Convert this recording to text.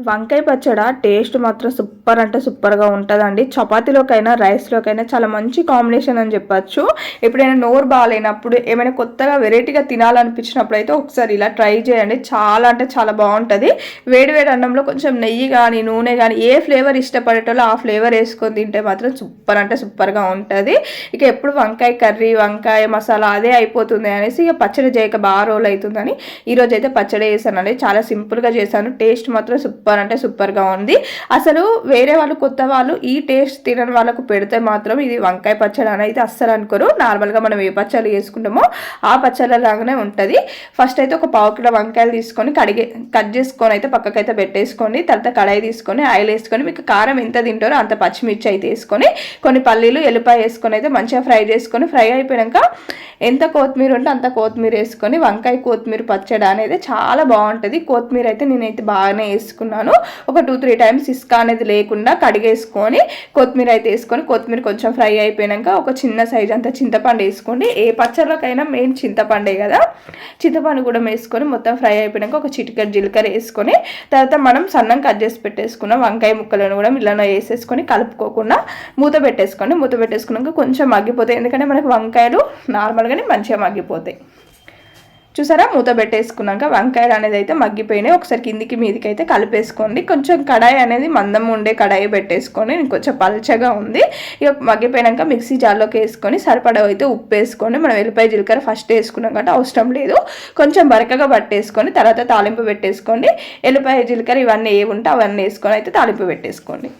వంకాయ పచ్చడి టేస్ట్ మాత్రం సూపర్ అంటే సూపర్గా ఉంటుందండి. చపాతీలోకైనా రైస్లోకైనా చాలా మంచి కాంబినేషన్ అని చెప్పచ్చు. ఎప్పుడైనా నోరు బాగాలేనప్పుడు ఏమైనా కొత్తగా వెరైటీగా తినాలనిపించినప్పుడు అయితే ఒకసారి ఇలా ట్రై చేయండి. చాలా అంటే చాలా బాగుంటుంది. వేడి వేడి అన్నంలో కొంచెం నెయ్యి కానీ నూనె కానీ ఏ ఫ్లేవర్ ఇష్టపడేటోళ్ళు ఆ ఫ్లేవర్ వేసుకొని తింటే మాత్రం సూపర్ అంటే సూపర్గా ఉంటుంది. ఇక ఎప్పుడు వంకాయ కర్రీ వంకాయ మసాలా అదే అయిపోతుంది అనేసి ఇక పచ్చడి చేయక బాగా రోజులు అవుతుందని ఈరోజు అయితే పచ్చడి చేశానండి. చాలా సింపుల్గా చేశాను. టేస్ట్ మాత్రం సూపర్ అంటే సూపర్గా ఉంది. అసలు వేరే వాళ్ళు కొత్త వాళ్ళు ఈ టేస్ట్ తినని వాళ్ళకు పెడితే మాత్రం ఇది వంకాయ పచ్చడి అని అయితే అస్సలు అనుకోరు. నార్మల్గా మనం ఏ పచ్చళ్ళు చేసుకుంటామో ఆ పచ్చళ్ళ లాగానే ఉంటుంది. ఫస్ట్ అయితే ఒక పావు కిలో వంకాయలు తీసుకొని కట్ చేసుకొని అయితే పక్కకైతే పెట్టేసుకోండి. తర్వాత కడాయి తీసుకొని ఆయిల్ వేసుకొని మీకు కారం ఎంత తింటారో అంత పచ్చిమిర్చి అయితే వేసుకొని కొన్ని పల్లీలు ఎల్లిపాయ వేసుకొని అయితే మంచిగా ఫ్రై చేసుకొని ఫ్రై అయిపోయాక ఎంత కొత్తిమీర ఉంటే అంత కొత్తిమీర వేసుకొని వంకాయ కొత్తిమీర పచ్చడి అనేది చాలా బాగుంటుంది. కొత్తిమీర అయితే నేనైతే బాగానే వేసుకున్నాను. ఒక 2-3 టైమ్స్ ఇసుక అనేది లేకుండా కడిగేసుకొని కొత్తిమీర అయితే వేసుకొని కొత్తిమీర కొంచెం ఫ్రై అయిపోయాక ఒక చిన్న సైజ్ అంతా చింతపండు వేసుకోండి. ఏ పచ్చళ్ళకైనా మెయిన్ చింతపండే కదా. చింతపండు కూడా వేసుకొని మొత్తం ఫ్రై అయిపోయాక ఒక చిటికెడు జీలకర్ర వేసుకొని తర్వాత మనం సన్నం కట్ చేసి పెట్టేసుకున్న వంకాయ ముక్కలను కూడా ఇలానే వేసేసుకొని కలుపుకోకుండా మూత పెట్టేసుకోండి. మూత పెట్టేసుకున్నాక కొంచెం మగ్గిపోతాయి. ఎందుకంటే మనకు వంకాయలు నార్మల్గానే మంచిగా మగ్గిపోతాయి. చూసారా, మూత పెట్టేసుకున్నాక వంకాయలు అనేది అయితే మగ్గిపోయినాయి. ఒకసారి కిందికి మీదికి అయితే కలిపేసుకోండి. కొంచెం కడాయి అనేది మందం ఉండే కడాయి పెట్టేసుకొని కొంచెం పల్చగా ఉంది. ఇక మగ్గిపోయాక మిక్సీ జార్లోకి వేసుకొని సరిపడా అయితే ఉప్పు వేసుకోండి. మనం ఎల్లిపాయ జీలకర్ర ఫస్ట్ వేసుకున్నాం కాబట్టి అవసరం లేదు. కొంచెం బరకగా పట్టేసుకొని తర్వాత తాలింపు పెట్టేసుకోండి. ఎల్లిపాయ జీలకర్ర ఇవన్నీ ఏవి ఉంటే అవన్నీ వేసుకొని అయితే తాలింపు పెట్టేసుకోండి.